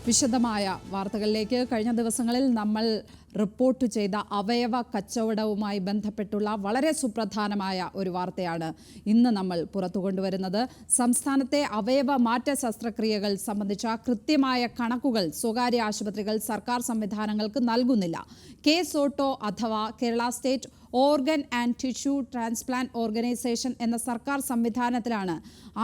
വിശദമായ വാർത്തകളിലേക്ക്. കഴിഞ്ഞ ദിവസങ്ങളിൽ നമ്മൾ റിപ്പോർട്ട് ചെയ്ത അവയവ കച്ചവടവുമായി ബന്ധപ്പെട്ടുള്ള വളരെ സുപ്രധാനമായ ഒരു വാർത്തയാണ് ഇന്ന് നമ്മൾ പുറത്തു കൊണ്ടുവരുന്നത്. സംസ്ഥാനത്തെ അവയവ മാറ്റ ശസ്ത്രക്രിയകൾ സംബന്ധിച്ച കൃത്യമായ കണക്കുകൾ സ്വകാര്യ ആശുപത്രികൾ സർക്കാർ സംവിധാനങ്ങൾക്ക് നൽകുന്നില്ല. KSOTO അഥവാ Kerala state organ and tissue transplant organisation എന്ന സർക്കാർ സംവിധാനത്തിലാണ്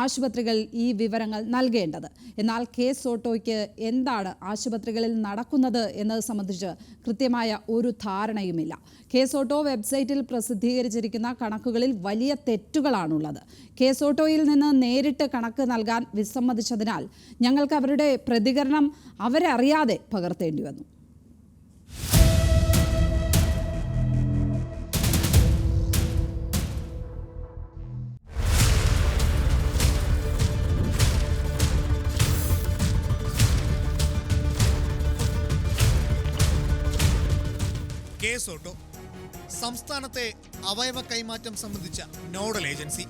ആശുപത്രികൾ ഈ വിവരങ്ങൾ നൽകേണ്ടത്. എന്നാൽ KSOTOയ്ക്ക് എന്താണ് ആശുപത്രികളിൽ നടക്കുന്നത് എന്നത് സംബന്ധിച്ച് കൃത്യമായ ഒരു ധാരണയുമില്ല. KSOTO വെബ്സൈറ്റിൽ പ്രസിദ്ധീകരിച്ചിരിക്കുന്ന കണക്കുകളിൽ വലിയ തെറ്റുകളാണുള്ളത്. KSOTOയിൽ നിന്ന് നേരിട്ട് കണക്ക് നൽകാൻ വിസമ്മതിച്ചതിനാൽ ഞങ്ങൾക്ക് അവരുടെ പ്രതികരണം അവരെ അറിയാതെ പകർത്തേണ്ടി വന്നു. KSOTO സംസ്ഥാനത്തെ അവയവ കൈമാറ്റം സംബന്ധിച്ച നോഡൽ ഏജൻസി.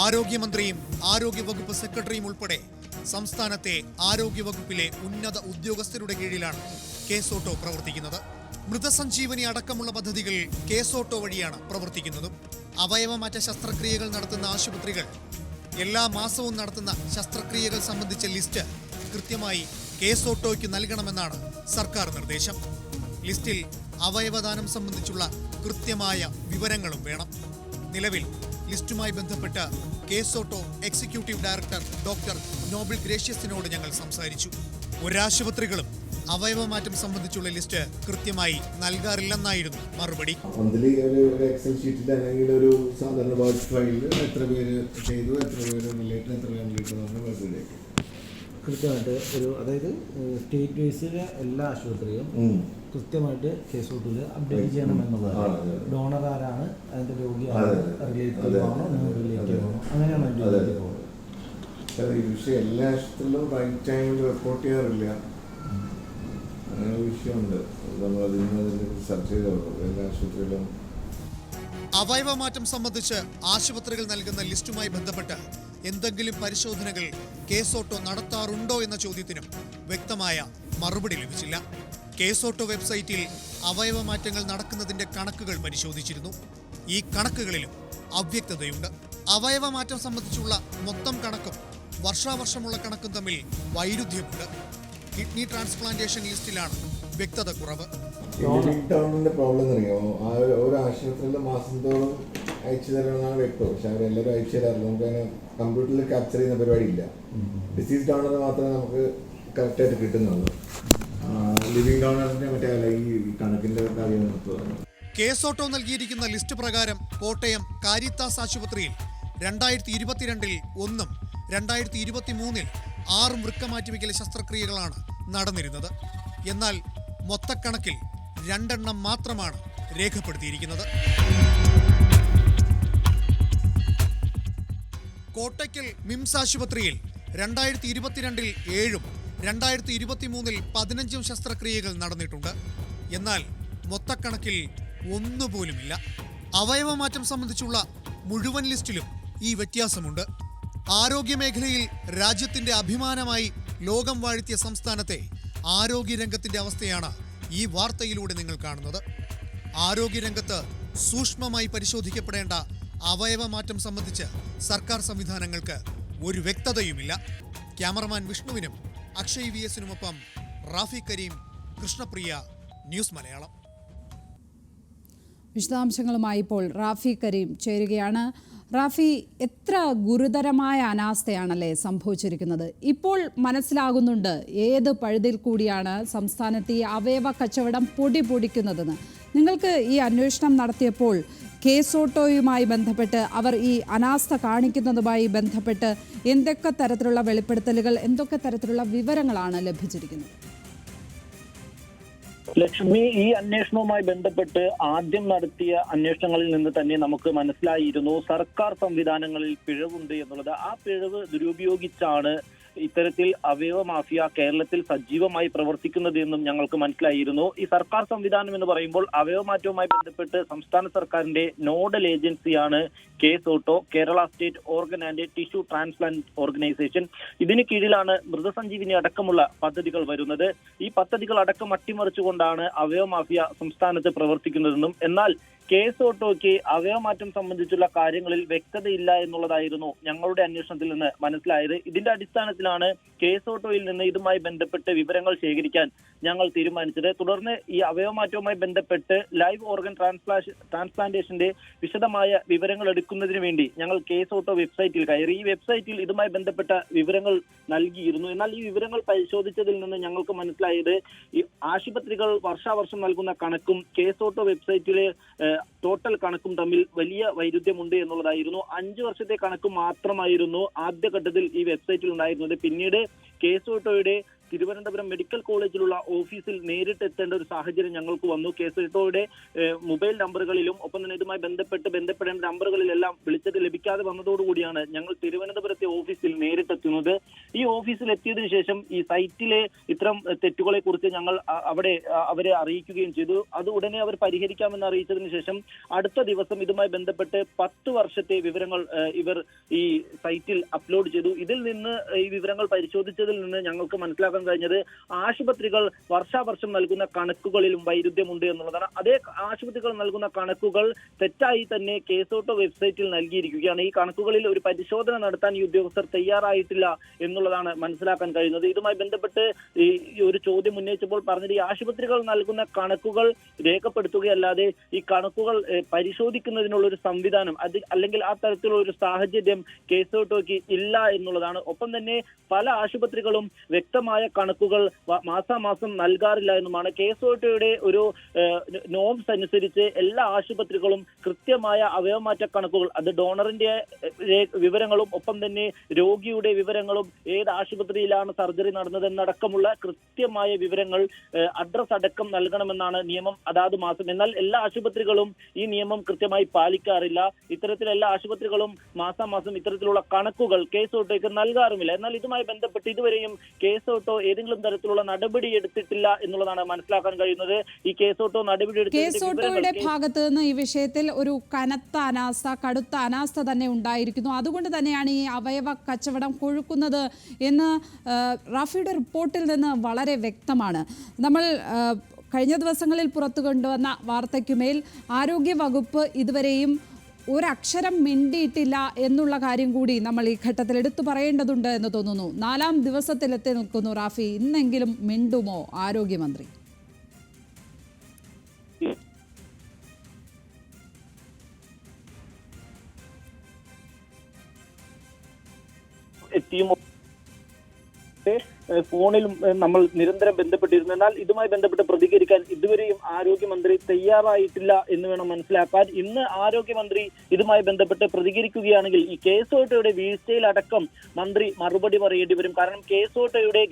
ആരോഗ്യമന്ത്രിയും ആരോഗ്യവകുപ്പ് സെക്രട്ടറിയും ഉൾപ്പെടെ സംസ്ഥാനത്തെ ആരോഗ്യവകുപ്പിലെ ഉന്നത ഉദ്യോഗസ്ഥരുടെ കീഴിലാണ് KSOTO പ്രവർത്തിക്കുന്നത്. മൃതസഞ്ജീവനി അടക്കമുള്ള പദ്ധതികൾ KSOTO വഴിയാണ് പ്രവർത്തിക്കുന്നതും. അവയവമാറ്റ ശസ്ത്രക്രിയകൾ നടത്തുന്ന ആശുപത്രികൾ എല്ലാ മാസവും നടത്തുന്ന ശസ്ത്രക്രിയകൾ സംബന്ധിച്ച ലിസ്റ്റ് കൃത്യമായി KSOTOയ്ക്ക് നൽകണമെന്നാണ് സർക്കാർ നിർദ്ദേശം. ലിസ്റ്റിൽ അവയവദാനം സംബന്ധിച്ചുള്ള കൃത്യമായ വിവരങ്ങളും വേണം. നിലവിൽ ലിസ്റ്റുമായി ബന്ധപ്പെട്ട് KSOTO executive director doctor Noble ഗ്രേഷ്യസിനോട് ഞങ്ങൾ സംസാരിച്ചു. ഒരാശുപത്രികളും അവയവമാറ്റം സംബന്ധിച്ചുള്ള ലിസ്റ്റ് കൃത്യമായി നൽകാറില്ലെന്നായിരുന്നു മറുപടി. എക്സൽ ഷീറ്റിൽ അല്ലെങ്കിൽ ഒരു സാധാരണ വേർഡ് ഫയലിൽ എത്ര പേര് ചെയ്തു, എത്ര പേര് റിലേറ്റഡ്, എത്ര റിലേറ്റഡ് കൃത്യമായിട്ട് ഒരു, അതായത് സ്റ്റേറ്റ് വൈസിലെ എല്ലാ ആശുപത്രിയും കൃത്യമായിട്ട് KSOTOയിൽ അപ്ഡേറ്റ് ചെയ്യണമെന്നുള്ളതാണ്. ഡോണർ ആരാണ്, അതിൻ്റെ രോഗിയാണ്, റിലേറ്റീവ് ആണോ, നോൺ റിലേറ്റീവ് ആണോ, അങ്ങനെയാണ് അതിൻ്റെ പോകുന്നത്. ഈ വിഷയം എല്ലാ ആശുപത്രിയിലും റൈറ്റ് ടൈമിൽ റിപ്പോർട്ട് ചെയ്യാറില്ല. അങ്ങനെ ഒരു വിഷയമുണ്ട്. നമ്മളതിനെ ചർച്ച ചെയ്തോളൂ എല്ലാ ആശുപത്രിയിലും. അവയവമാറ്റം സംബന്ധിച്ച് ആശുപത്രികൾ നൽകുന്ന ലിസ്റ്റുമായി ബന്ധപ്പെട്ട് എന്തെങ്കിലും പരിശോധനകൾ KSOTO നടത്താറുണ്ടോ എന്ന ചോദ്യത്തിനും വ്യക്തമായ മറുപടി ലഭിച്ചില്ല. KSOTO വെബ്സൈറ്റിൽ അവയവമാറ്റങ്ങൾ നടക്കുന്നതിന്റെ കണക്കുകൾ പരിശോധിച്ചിരുന്നു. ഈ കണക്കുകളിലും അവ്യക്തതയുണ്ട്. അവയവമാറ്റം സംബന്ധിച്ചുള്ള മൊത്തം കണക്കും വർഷാവർഷമുള്ള കണക്കും തമ്മിൽ വൈരുദ്ധ്യമുണ്ട്. കിഡ്നി ട്രാൻസ്പ്ലാന്റേഷൻ ലിസ്റ്റിലാണ് വ്യക്തത കുറവ്. പ്രോബ്ലം അറിയാമോ? ഓരോ ആശുപത്രിയിലെ മാസം തോറും അയച്ചു തരണമെന്നാണ് വ്യക്തം. പക്ഷെ അവരെല്ലാവരും അയച്ചു തരാറില്ല. നമുക്ക് അതിനെ കമ്പ്യൂട്ടറിൽ ക്യാപ്ചർ ചെയ്യുന്ന പരിപാടി ഇല്ല. ഡിസീസ് ഡോണർ മാത്രമേ നമുക്ക് കറക്റ്റായിട്ട് കിട്ടുന്നുള്ളൂ. ലിവിംഗ് ഡോണറിന്റെ മറ്റേ ഈ കണക്കിന്റെ കാര്യം നടത്തുന്നത്. KSOTO നൽകിയിരിക്കുന്ന ലിസ്റ്റ് പ്രകാരം കോട്ടയം കാരിത്താസ് ആശുപത്രിയിൽ 2022 1 2023 6 വൃക്കമാറ്റിവെക്കൽ ശസ്ത്രക്രിയകളാണ് നടന്നിരുന്നത്. എന്നാൽ മൊത്തക്കണക്കിൽ 2 എണ്ണം മാത്രമാണ് രേഖപ്പെടുത്തിയിരിക്കുന്നത്. കോട്ടയ്ക്കൽ മിംസ് ആശുപത്രിയിൽ 2022 7 2023 15 ശസ്ത്രക്രിയകൾ നടന്നിട്ടുണ്ട്. എന്നാൽ മൊത്തക്കണക്കിൽ ഒന്നുപോലുമില്ല. അവയവമാറ്റം സംബന്ധിച്ചുള്ള മുഴുവൻ ലിസ്റ്റിലും ഈ വ്യത്യാസമുണ്ട്. ആരോഗ്യമേഖലയിൽ രാജ്യത്തിന്റെ അഭിമാനമായി ലോകം വാഴ്ത്തിയ സംസ്ഥാനത്തെ ആരോഗ്യരംഗത്തിന്റെ അവസ്ഥയാണ് ഈ വാർത്തയിലൂടെ നിങ്ങൾ കാണുന്നത്. ആരോഗ്യരംഗത്ത് സൂക്ഷ്മമായി പരിശോധിക്കപ്പെടേണ്ട അവയവമാറ്റം സംബന്ധിച്ച് സർക്കാർ സംവിധാനങ്ങൾക്ക് ഒരു വ്യക്തതയുമില്ല. ക്യാമറമാൻ വിഷ്ണുവിനും അക്ഷയ് VS-നുമൊപ്പം റാഫി കരീം, കൃഷ്ണപ്രിയ, ന്യൂസ് മലയാളം. വിശദാംശങ്ങളുമായി ഇപ്പോൾ റാഫി കരീം ചേരുകയാണ്. റാഫി, എത്ര ഗുരുതരമായ അനാസ്ഥയാണല്ലേ സംഭവിച്ചിരിക്കുന്നത്? ഇപ്പോൾ മനസ്സിലാകുന്നുണ്ട് ഏത് പഴുതിൽ കൂടിയാണ് സംസ്ഥാനത്ത് ഈ അവയവ കച്ചവടം പൊടിപൊടിക്കുന്നതെന്ന്. നിങ്ങൾക്ക് ഈ അന്വേഷണം നടത്തിയപ്പോൾ KSOTOയുമായി ബന്ധപ്പെട്ട് അവർ ഈ അനാസ്ഥ കാണിക്കുന്നതുമായി ബന്ധപ്പെട്ട് എന്തൊക്കെ തരത്തിലുള്ള വെളിപ്പെടുത്തലുകൾ, എന്തൊക്കെ തരത്തിലുള്ള വിവരങ്ങളാണ് ലഭിച്ചിരിക്കുന്നത്? ലക്ഷ്മി, ഈ അന്വേഷണവുമായി ബന്ധപ്പെട്ട് ആദ്യം നടത്തിയ അന്വേഷണങ്ങളിൽ നിന്ന് തന്നെ നമുക്ക് മനസ്സിലായിരുന്നു സർക്കാർ സംവിധാനങ്ങളിൽ പിഴവുണ്ട് എന്നുള്ളത്. ആ പിഴവ് ദുരുപയോഗിച്ചാണ് ഇത്തരത്തിൽ അവയവ മാഫിയ കേരളത്തിൽ സജീവമായി പ്രവർത്തിക്കുന്നത് എന്നും ഞങ്ങൾക്ക് മനസ്സിലായിരുന്നു. ഈ സർക്കാർ സംവിധാനം എന്ന് പറയുമ്പോൾ അവയവമാറ്റവുമായി ബന്ധപ്പെട്ട് സംസ്ഥാന സർക്കാരിന്റെ നോഡൽ ഏജൻസിയാണ് case auto, Kerala state organ and tissue transplant organisation. ഇതിന് കീഴിലാണ് മൃതസഞ്ജീവിനി അടക്കമുള്ള പദ്ധതികൾ വരുന്നത്. ഈ പദ്ധതികൾ അടക്കം അട്ടിമറിച്ചുകൊണ്ടാണ് അവയവ മാഫിയ സംസ്ഥാനത്ത് പ്രവർത്തിക്കുന്നതെന്നും എന്നാൽ കേസ് ഓട്ടോയ്ക്ക് അവയവമാറ്റം സംബന്ധിച്ചുള്ള കാര്യങ്ങളിൽ വ്യക്തതയില്ല എന്നുള്ളതായിരുന്നു ഞങ്ങളുടെ അന്വേഷണത്തിൽ നിന്ന് മനസ്സിലായത്. ഇതിന്റെ അടിസ്ഥാനത്തിലാണ് കേസ് ഓട്ടോയിൽ നിന്ന് ഇതുമായി ബന്ധപ്പെട്ട് വിവരങ്ങൾ ശേഖരിക്കാൻ ഞങ്ങൾ തീരുമാനിച്ചത്. തുടർന്ന് ഈ അവയവമാറ്റവുമായി ബന്ധപ്പെട്ട് ലൈവ് ഓർഗൻ ട്രാൻസ്പ്ലാന്റേഷന്റെ വിശദമായ വിവരങ്ങൾ എടുക്കുന്നതിന് വേണ്ടി ഞങ്ങൾ കേസ് ഓട്ടോ വെബ്സൈറ്റിൽ കയറി. ഈ വെബ്സൈറ്റിൽ ഇതുമായി ബന്ധപ്പെട്ട വിവരങ്ങൾ നൽകിയിരുന്നു. എന്നാൽ ഈ വിവരങ്ങൾ പരിശോധിച്ചതിൽ നിന്ന് ഞങ്ങൾക്ക് മനസ്സിലായത് ഈ ആശുപത്രികൾ വർഷാവർഷം നൽകുന്ന കണക്കും കേസ് ഓട്ടോ വെബ്സൈറ്റിലെ ടോട്ടൽ കണക്കും തമ്മിൽ വലിയ വൈരുദ്ധ്യമുണ്ട് എന്നുള്ളതായിരുന്നു. 5 വർഷത്തെ കണക്ക് മാത്രമായിരുന്നു ആദ്യഘട്ടത്തിൽ ഈ വെബ്സൈറ്റിൽ ഉണ്ടായിരുന്നത്. പിന്നീട് കേസ് ഓട്ടോയുടെ തിരുവനന്തപുരം മെഡിക്കൽ കോളേജിലുള്ള ഓഫീസിൽ നേരിട്ട് എത്തേണ്ട ഒരു സാഹചര്യം ഞങ്ങൾക്ക് വന്നു. കേസ് ഓട്ടോയുടെ മൊബൈൽ നമ്പറുകളിലും ഒപ്പം തന്നെ ഇതുമായി ബന്ധപ്പെടേണ്ട നമ്പറുകളിലെല്ലാം വിളിച്ചത് ലഭിക്കാതെ വന്നതോടുകൂടിയാണ് ഞങ്ങൾ തിരുവനന്തപുരത്തെ ഓഫീസിൽ നേരിട്ടെത്തുന്നത്. ഈ ഓഫീസിൽ എത്തിയതിനു ശേഷം ഈ സൈറ്റിലെ ഇത്തരം തെറ്റുകളെ കുറിച്ച് ഞങ്ങൾ അവരെ അറിയിക്കുകയും ചെയ്തു. അത് ഉടനെ അവർ പരിഹരിക്കാമെന്ന് അറിയിച്ചതിന് ശേഷം അടുത്ത ദിവസം ഇതുമായി ബന്ധപ്പെട്ട് 10 വർഷത്തെ വിവരങ്ങൾ ഇവർ ഈ സൈറ്റിൽ അപ്ലോഡ് ചെയ്തു. ഇതിൽ നിന്ന് ഈ വിവരങ്ങൾ പരിശോധിച്ചതിൽ നിന്ന് ഞങ്ങൾക്ക് മനസ്സിലാക്കാൻ കഴിഞ്ഞത് ആശുപത്രികൾ വർഷാവർഷം നൽകുന്ന കണക്കുകളിലും വൈരുദ്ധ്യമുണ്ട് എന്നുള്ളതാണ്. അതേ ആശുപത്രികൾ നൽകുന്ന കണക്കുകൾ തെറ്റായി തന്നെ കേസ് ഓട്ടോ വെബ്സൈറ്റിൽ നൽകിയിരിക്കുകയാണ്. ഈ കണക്കുകളിൽ ഒരു പരിശോധന നടത്താൻ ഈ ഉദ്യോഗസ്ഥർ തയ്യാറായിട്ടില്ല എന്നുള്ളതാണ് മനസ്സിലാക്കാൻ കഴിയുന്നത്. ഇതുമായി ബന്ധപ്പെട്ട് ഈ ഒരു ചോദ്യം ഉന്നയിച്ചപ്പോൾ പറഞ്ഞത് ഈ ആശുപത്രികൾ നൽകുന്ന കണക്കുകൾ രേഖപ്പെടുത്തുകയല്ലാതെ ഈ കണക്കുകൾ പരിശോധിക്കുന്നതിനുള്ള ഒരു സംവിധാനം അല്ലെങ്കിൽ ആ തരത്തിലുള്ള ഒരു സാഹചര്യം കേസ് ഓട്ടോയ്ക്ക് ഇല്ല എന്നുള്ളതാണ്. ഒപ്പം തന്നെ പല ആശുപത്രികളും വ്യക്തമായ കണക്കുകൾ മാസാമാസം നൽകാറില്ല എന്നുമാണ്. കേസ് ഓട്ടോയുടെ ഒരു നോംസ് അനുസരിച്ച് എല്ലാ ആശുപത്രികളും കൃത്യമായ അവയവമാറ്റ കണക്കുകൾ, അത് ഡോണറിന്റെ വിവരങ്ങളും ഒപ്പം തന്നെ രോഗിയുടെ വിവരങ്ങളും ഏത് ആശുപത്രിയിലാണ് സർജറി നടന്നതെന്നടക്കമുള്ള കൃത്യമായ വിവരങ്ങൾ അഡ്രസ് അടക്കം നൽകണമെന്നാണ് നിയമം അതാത് മാസം. എന്നാൽ എല്ലാ ആശുപത്രികളും ഈ നിയമം കൃത്യമായി പാലിക്കാറില്ല. ഇത്തരത്തിൽ എല്ലാ ആശുപത്രികളും മാസാമാസം ഇത്തരത്തിലുള്ള കണക്കുകൾ കേസ് ഓട്ടോയ്ക്ക് നൽകാറുമില്ല. എന്നാൽ ഇതുമായി ബന്ധപ്പെട്ട് ഇതുവരെയും കേസ് ഓട്ടോ ഏതെങ്കിലും തരത്തിലുള്ള നടപടി എടുത്തിട്ടില്ല എന്നുള്ളതാണ് മനസ്സിലാക്കാൻ കഴിയുന്നത്. ഈ കേസ് ഓട്ടോ കേസ് ഓട്ടോയുടെ ഭാഗത്ത് നിന്ന് ഈ വിഷയത്തിൽ ഒരു കടുത്ത അനാസ്ഥ തന്നെ ഉണ്ടായിരിക്കുന്നു. അതുകൊണ്ട് തന്നെയാണ് ഈ അവയവ കച്ചവടം കൊഴുക്കുന്നത് എന്ന് റാഫിയുടെ റിപ്പോർട്ടിൽ നിന്ന് വളരെ വ്യക്തമാണ്. നമ്മൾ കഴിഞ്ഞ ദിവസങ്ങളിൽ പുറത്തു കൊണ്ടുവന്ന വാർത്തയ്ക്കുമേൽ ആരോഗ്യവകുപ്പ് ഇതുവരെയും ഒരക്ഷരം മിണ്ടിയിട്ടില്ല എന്നുള്ള കാര്യം കൂടി നമ്മൾ ഈ ഘട്ടത്തിൽ എടുത്തു പറയേണ്ടതുണ്ട് എന്ന് തോന്നുന്നു. 4ാം ദിവസത്തിലെത്തി നിൽക്കുന്നു റാഫി. ഇന്നെങ്കിലും മിണ്ടുമോ ആരോഗ്യമന്ത്രി? എത്തിയുമോ ഫോണിലും നമ്മൾ നിരന്തരം ബന്ധപ്പെട്ടിരുന്നു. എന്നാൽ ഇതുമായി ബന്ധപ്പെട്ട് പ്രതികരിക്കാൻ ഇതുവരെയും ആരോഗ്യമന്ത്രി തയ്യാറായിട്ടില്ല എന്ന് വേണം മനസ്സിലാക്കാൻ. ഇന്ന് ആരോഗ്യമന്ത്രി ഇതുമായി ബന്ധപ്പെട്ട് പ്രതികരിക്കുകയാണെങ്കിൽ ഈ കേസ് ഓട്ടോയുടെ വീഴ്ചയിലടക്കം മന്ത്രി മറുപടി പറയേണ്ടി വരും. കാരണം കേസ് ഓട്ടോയുടെ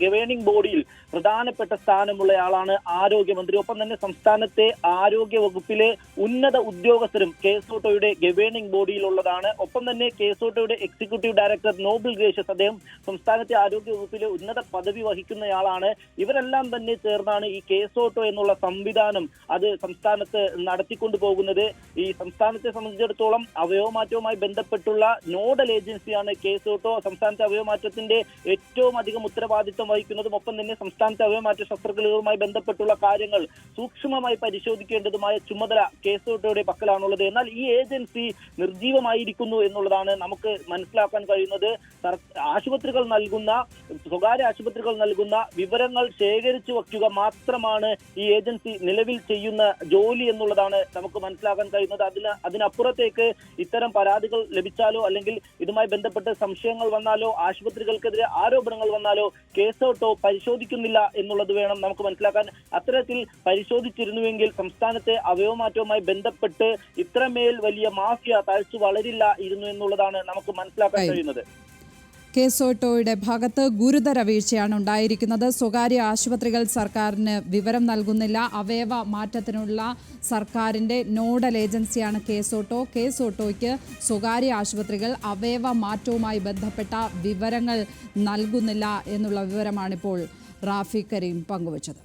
ഗവേണിംഗ് ബോഡിയിൽ പ്രധാനപ്പെട്ട സ്ഥാനമുള്ളയാളാണ് ആരോഗ്യമന്ത്രി. ഒപ്പം തന്നെ സംസ്ഥാനത്തെ ആരോഗ്യ വകുപ്പിലെ ഉന്നത ഉദ്യോഗസ്ഥരും കേസ് ഓട്ടോയുടെ ഗവേണിംഗ് ബോഡിയിലുള്ളതാണ്. ഒപ്പം തന്നെ കേസ് ഓട്ടോയുടെ എക്സിക്യൂട്ടീവ് ഡയറക്ടർ നോബിൾ ഗ്രേഷ്യസ്, അദ്ദേഹം സംസ്ഥാനത്തെ ആരോഗ്യ വകുപ്പിലെ ഉന്നത പദവി വഹിക്കുന്നയാളാണ്. ഇവരെല്ലാം തന്നെ ചേർന്നാണ് ഈ കേസ് ഓട്ടോ എന്നുള്ള സംവിധാനം അത് സംസ്ഥാനത്ത് നടത്തിക്കൊണ്ടു പോകുന്നത്. ഈ സംസ്ഥാനത്തെ സംബന്ധിച്ചിടത്തോളം അവയവമാറ്റവുമായി ബന്ധപ്പെട്ടുള്ള നോഡൽ ഏജൻസിയാണ് കേസ് ഓട്ടോ. സംസ്ഥാനത്തെ അവയവമാറ്റത്തിന്റെ ഏറ്റവും അധികം ഉത്തരവാദിത്വം വഹിക്കുന്നതും ഒപ്പം തന്നെ സംസ്ഥാനത്തെ അവയവമാറ്റ ശസ്ത്രക്രിയകളുമായി ബന്ധപ്പെട്ടുള്ള കാര്യങ്ങൾ സൂക്ഷ്മമായി പരിശോധിക്കേണ്ടതുമായ ചുമതല കേസ് ഓട്ടോയുടെ പക്കലാണുള്ളത്. എന്നാൽ ഈ ഏജൻസി നിർജീവമായിരിക്കുന്നു എന്നുള്ളതാണ് നമുക്ക് മനസ്സിലാക്കാൻ കഴിയുന്നത്. ആശുപത്രികൾ നൽകുന്ന സ്വകാര്യ ആശുപത്രികൾ നൽകുന്ന വിവരങ്ങൾ ശേഖരിച്ചു വയ്ക്കുക മാത്രമാണ് ഈ ഏജൻസി നിലവിൽ ചെയ്യുന്ന ജോലി എന്നുള്ളതാണ് നമുക്ക് മനസ്സിലാക്കാൻ കഴിയുന്നത്. അതിനപ്പുറത്തേക്ക് ഇത്തരം പരാതികൾ ലഭിച്ചാലോ അല്ലെങ്കിൽ ഇതുമായി ബന്ധപ്പെട്ട് സംശയങ്ങൾ വന്നാലോ ആശുപത്രികൾക്കെതിരെ ആരോപണങ്ങൾ വന്നാലോ കേസ് ഓട്ടോ പരിശോധിക്കുന്നില്ല എന്നുള്ളത് വേണം നമുക്ക് മനസ്സിലാക്കാൻ. അത്തരത്തിൽ പരിശോധിച്ചിരുന്നുവെങ്കിൽ സംസ്ഥാനത്തെ അവയവമാറ്റവുമായി ബന്ധപ്പെട്ട് ഇത്രമേൽ വലിയ മാഫിയ തഴച്ചു വളരില്ല ഇരുന്നു എന്നുള്ളതാണ് നമുക്ക് മനസ്സിലാക്കാൻ കഴിയുന്നത്. കേസ് ഓട്ടോയുടെ ഭാഗത്ത് ഗുരുതര വീഴ്ചയാണ് ഉണ്ടായിരിക്കുന്നത്. സ്വകാര്യ ആശുപത്രികൾ സർക്കാരിന് വിവരം നൽകുന്നില്ല. അവയവ മാറ്റത്തിനുള്ള സർക്കാരിൻ്റെ നോഡൽ ഏജൻസിയാണ് കേസ് ഓട്ടോ. കേസ് ഓട്ടോയ്ക്ക് സ്വകാര്യ ആശുപത്രികൾ അവയവ മാറ്റവുമായി ബന്ധപ്പെട്ട വിവരങ്ങൾ നൽകുന്നില്ല എന്നുള്ള വിവരമാണിപ്പോൾ റാഫി കരീം പങ്കുവച്ചത്.